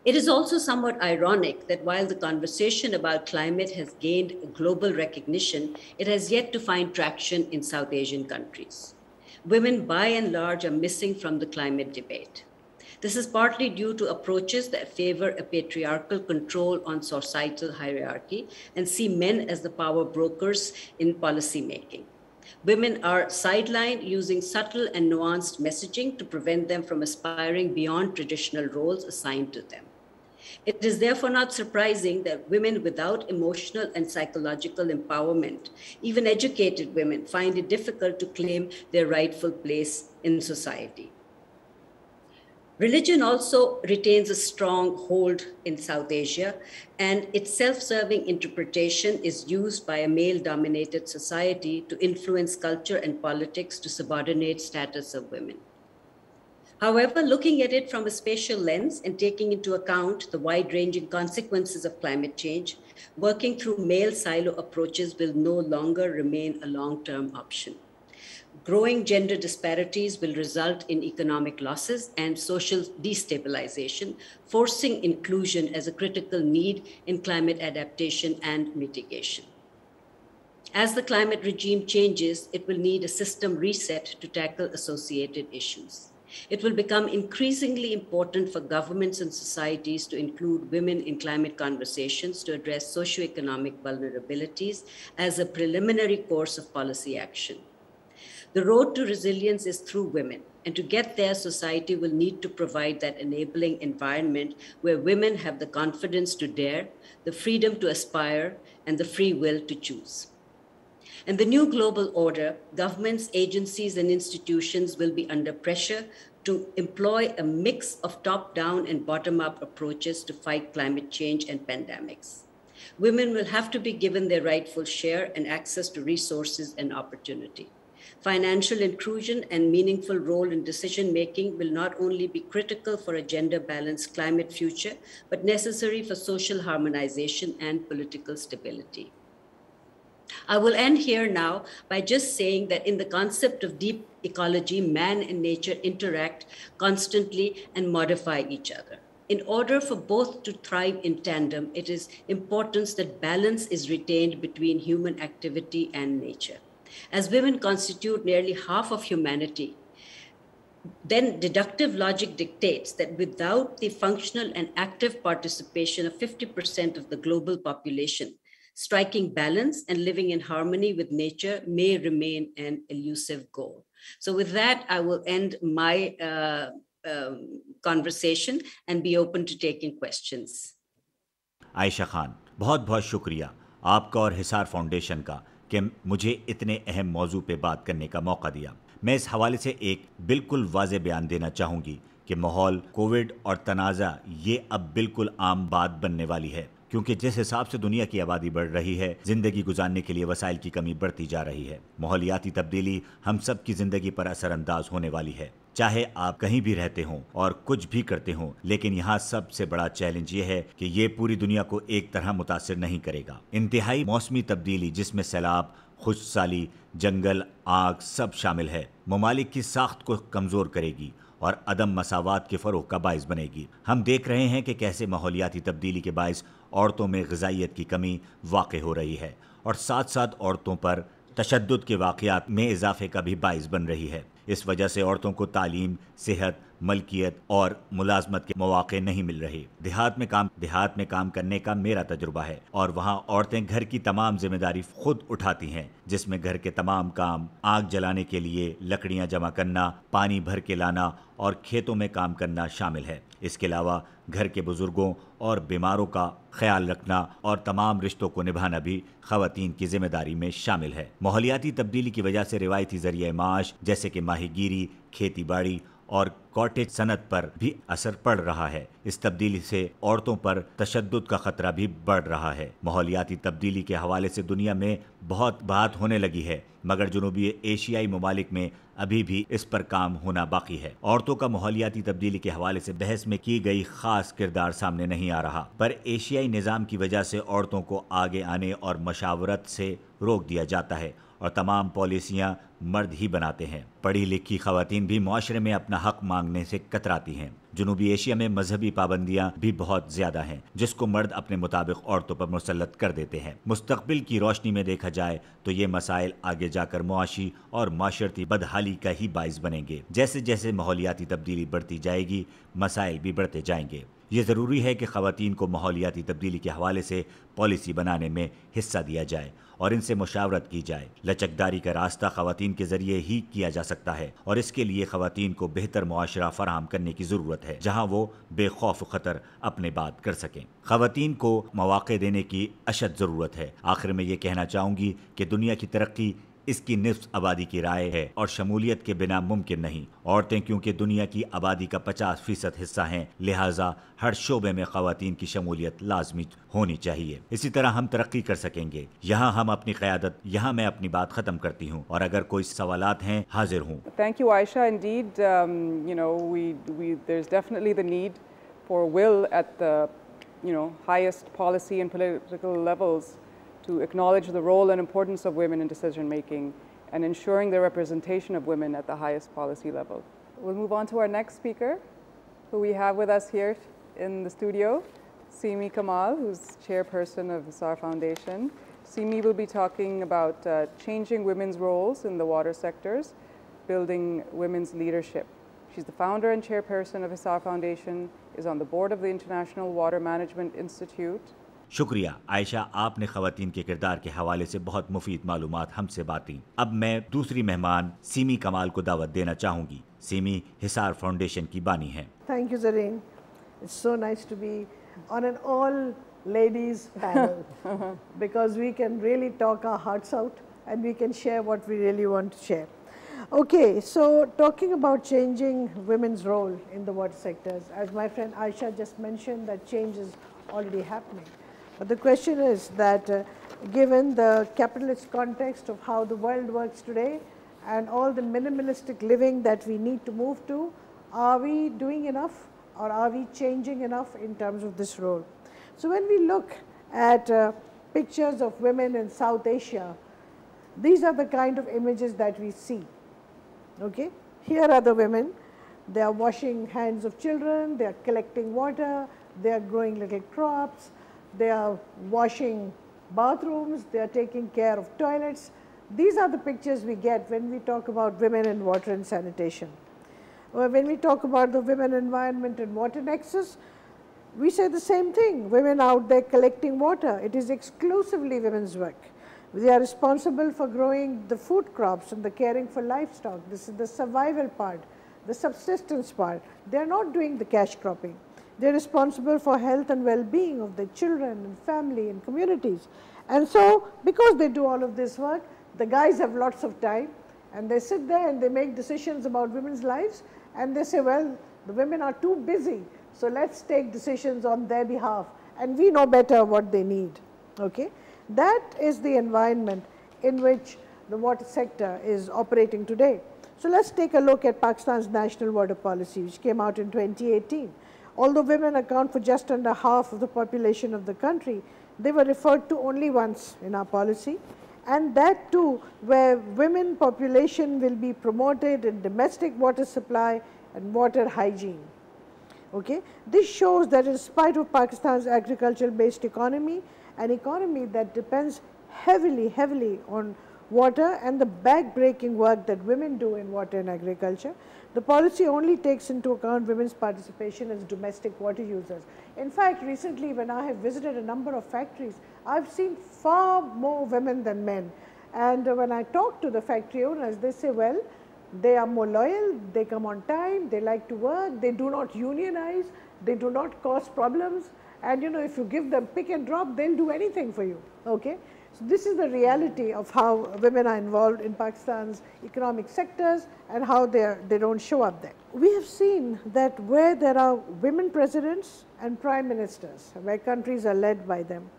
It is also somewhat ironic that while the conversation about climate has gained global recognition, it has yet to find traction in South Asian countries. Women, by and large, are missing from the climate debate. This is partly due to approaches that favor a patriarchal control on societal hierarchy and see men as the power brokers in policymaking. Women are sidelined using subtle and nuanced messaging to prevent them from aspiring beyond traditional roles assigned to them. It is therefore not surprising that women without emotional and psychological empowerment, even educated women, find it difficult to claim their rightful place in society. Religion also retains a strong hold in South Asia, and its self-serving interpretation is used by a male-dominated society to influence culture and politics to subordinate status of women. However, looking at it from a spatial lens and taking into account the wide-ranging consequences of climate change, working through male silo approaches will no longer remain a long-term option. Growing gender disparities will result in economic losses and social destabilization, forcing inclusion as a critical need in climate adaptation and mitigation. As the climate regime changes, it will need a system reset to tackle associated issues. It will become increasingly important for governments and societies to include women in climate conversations to address socioeconomic vulnerabilities as a preliminary course of policy action. The road to resilience is through women, and to get there, society will need to provide that enabling environment where women have the confidence to dare, the freedom to aspire, and the free will to choose. In the new global order, governments, agencies, and institutions will be under pressure to employ a mix of top-down and bottom-up approaches to fight climate change and pandemics. Women will have to be given their rightful share and access to resources and opportunity. Financial inclusion and meaningful role in decision-making will not only be critical for a gender-balanced climate future, but necessary for social harmonization and political stability. I will end here now by just saying that in the concept of deep ecology, man and nature interact constantly and modify each other. In order for both to thrive in tandem, it is important that balance is retained between human activity and nature. As women constitute nearly half of humanity, then deductive logic dictates that without the functional and active participation of 50% of the global population, striking balance and living in harmony with nature may remain an elusive goal. So with that, I will end my conversation and be open to taking questions. Ayesha Khan, बहुत बहुत शुक्रिया आपका और Hisar foundation का कि मुझे इतने अहम मौजू पे बात करने का मौका दिया। मैं इस हवाले से एक बिल्कुल वाज़ेह बयान देना चाहूँगी कि माहौल, कोविड और तनाज़ा ये अब बिल्कुल आम बात बनने वाली है, क्योंकि जिस हिसाब से दुनिया की आबादी बढ़ रही है, जिंदगी गुजारने के लिए वसाइल की कमी बढ़ती जा रही है। माहौलियाती तब्दीली हम सब की जिंदगी पर असरअंदाज होने वाली है, चाहे आप कहीं भी रहते हों और कुछ भी करते हों। लेकिन यहाँ सबसे बड़ा चैलेंज ये है कि ये पूरी दुनिया को एक तरह मुतासिर नहीं करेगा। इंतहाई मौसमी तब्दीली जिसमें सैलाब, खुशसाली, जंगल, आग सब शामिल है, ममालिक की साख्त को कमज़ोर करेगी और अदम मसावात के फ़रोग़ का बाइस बनेगी। हम देख रहे हैं कि कैसे माहौलियाती तब्दीली के बाइस औरतों में ग़िज़ाइयत की कमी वाक़ हो रही है और साथ साथ औरतों पर तशद्दुद के वाक़यात में इजाफे का भी बाइस बन रही है। इस वजह से औरतों को तालीम, सेहत, मलकियत और मुलाजमत के मौक़े नहीं मिल रहे। देहात में काम करने का मेरा तजुर्बा है और वहाँ औरतें घर की तमाम जिम्मेदारी खुद उठाती हैं, जिसमें घर के तमाम काम, आग जलाने के लिए लकड़ियाँ जमा करना, पानी भर के लाना और खेतों में काम करना शामिल है। इसके अलावा घर के बुजुर्गों और बीमारों का ख्याल रखना और तमाम रिश्तों को निभाना भी ख़वातीन की जिम्मेदारी में शामिल है। माहौलियाती तब्दीली की वजह से रिवायती ज़रिए माश जैसे कि माहीगीरी, खेती बाड़ी और कॉटेज सनत पर भी असर पड़ रहा है। इस तब्दीली से औरतों पर तशद्दुद का खतरा भी बढ़ रहा है। माहौलियाती तब्दीली के हवाले से दुनिया में बहुत बात होने लगी है, मगर जनूबी एशियाई ममालिक में अभी भी इस पर काम होना बाकी है। औरतों का माहौलियाती तब्दीली के हवाले से बहस में की गई खास किरदार सामने नहीं आ रहा, पर एशियाई निज़ाम की वजह से औरतों को आगे आने और मशावरत से रोक दिया जाता है और तमाम पॉलिसियां मर्द ही बनाते हैं। पढ़ी लिखी खवातीन भी मुआशरे में अपना हक मांगने से कतराती हैं। जनूबी एशिया में मजहबी पाबंदियां भी बहुत ज्यादा हैं, जिसको मर्द अपने मुताबिक औरतों पर मुसल्लत कर देते हैं। मुस्तकबिल की रोशनी में देखा जाए तो ये मसाइल आगे जाकर मुआशी और माशरती बदहाली का ही बाइस बनेंगे। जैसे जैसे माहौलियाती तब्दीली बढ़ती जाएगी, मसाइल भी बढ़ते जाएंगे। ये ज़रूरी है कि ख़वातीन को माहौलियाती तब्दीली के हवाले से पॉलिसी बनाने में हिस्सा दिया जाए और इनसे मुशावरत की जाए। लचकदारी का रास्ता ख़वातीन के ज़रिए ही किया जा सकता है और इसके लिए ख़वातीन को बेहतर मुआशरा फराहम करने की ज़रूरत है, जहाँ वो बेखौफ ख़तर अपने बात कर सकें। ख़वातीन को मौक़े देने की अशद ज़रूरत है। आखिर में ये कहना चाहूँगी कि दुनिया की तरक्की इसकी निफ्स आबादी की राय है और शमूलियत के बिना मुमकिन नहीं। औरतें क्योंकि दुनिया की आबादी का 50% हिस्सा हैं, लिहाजा हर शोबे में ख़वातीन की शमूलियत लाजमी होनी चाहिए। इसी तरह हम तरक्की कर सकेंगे। यहाँ हम अपनी क़यादत, यहाँ मैं अपनी बात ख़त्म करती हूँ और अगर कोई सवालात हैं हाजिर हूँ। Thank you, Aisha. Indeed, there's definitely the need for will at the highest policy and political levels to acknowledge the role and importance of women in decision making and ensuring the representation of women at the highest policy level. We'll move on to our next speaker, who we have with us here in the studio, Simi Kamal, who's chairperson of the SAR Foundation. Simi will be talking about changing women's roles in the water sectors, building women's leadership. She's the founder and chairperson of Hisar Foundation, is on the board of the International Water Management Institute. शुक्रिया आयशा, आपने ख़वातीन के किरदार के हवाले से बहुत मुफीद मालूमात हमसे बांटी। अब मैं दूसरी मेहमान सीमी कमाल को दावत देना चाहूँगी। सीमी हिसार फाउंडेशन की बानी हैं। Thank you, Zareen. It's so nice to be on an all-ladies panel because we can really talk our hearts out and we can share what we really want to share. Okay, so talking about changing women's role in the water sectors, as my friend Aisha just mentioned, that change is already happening. But the question is that given the capitalist context of how the world works today and all the minimalistic living that we need to move to, are we doing enough or are we changing enough in terms of this role? So when we look at pictures of women in South Asia, these are the kind of images that we see. Okay, here are the women. They are washing hands of children, they are collecting water, they are growing little crops, they are washing bathrooms, they are taking care of toilets. These are the pictures we get when we talk about women in water and sanitation. Or when we talk about the women environment and water nexus, we say the same thing. Women out there collecting water, it is exclusively women's work. They are responsible for growing the food crops and the caring for livestock. This is the survival part, the subsistence part. They are not doing the cash cropping. They are responsible for health and well-being of their children and family and communities. And so, because they do all of this work, the guys have lots of time and they sit there and they make decisions about women's lives and they say, well, the women are too busy, so let's take decisions on their behalf and we know better what they need. Okay? That is the environment in which the water sector is operating today. So let's take a look at Pakistan's national water policy, which came out in 2018. Although women account for just under half of the population of the country, they were referred to only once in our policy, and that too where women population will be promoted in domestic water supply and water hygiene. Okay? This shows that in spite of Pakistan's agricultural based economy, an economy that depends heavily on water and the back-breaking work that women do in water and agriculture, the policy only takes into account women's participation as domestic water users. In fact, recently when I have visited a number of factories, I have seen far more women than men. And when I talk to the factory owners, they say, well, they are more loyal, they come on time, they like to work, they do not unionize, they do not cause problems. And if you give them pick and drop, they'll do anything for you. Okay? So this is the reality of how women are involved in Pakistan's economic sectors and how they don't show up there. We have seen that where there are women presidents and prime ministers, where countries are led by them,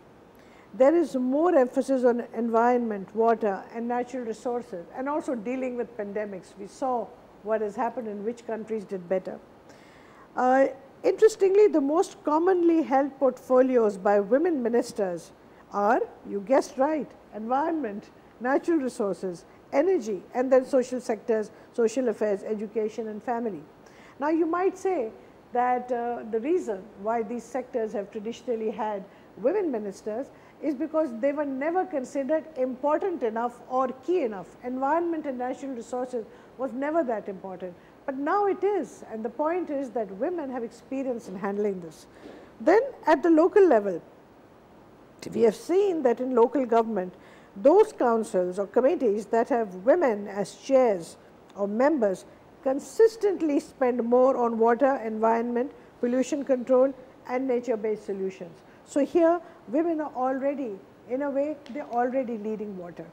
there is more emphasis on environment, water and natural resources, and also dealing with pandemics. We saw what has happened and which countries did better. Interestingly, the most commonly held portfolios by women ministers are, you guessed right, environment, natural resources, energy, and then social sectors, social affairs, education and family. Now you might say that the reason why these sectors have traditionally had women ministers is because they were never considered important enough or key enough. Environment and natural resources was never that important, but now it is, and the point is that women have experience in handling this. Then at the local level, we have seen that in local government, those councils or committees that have women as chairs or members consistently spend more on water, environment, pollution control and nature-based solutions. So here women are already, in a way, they are already leading water.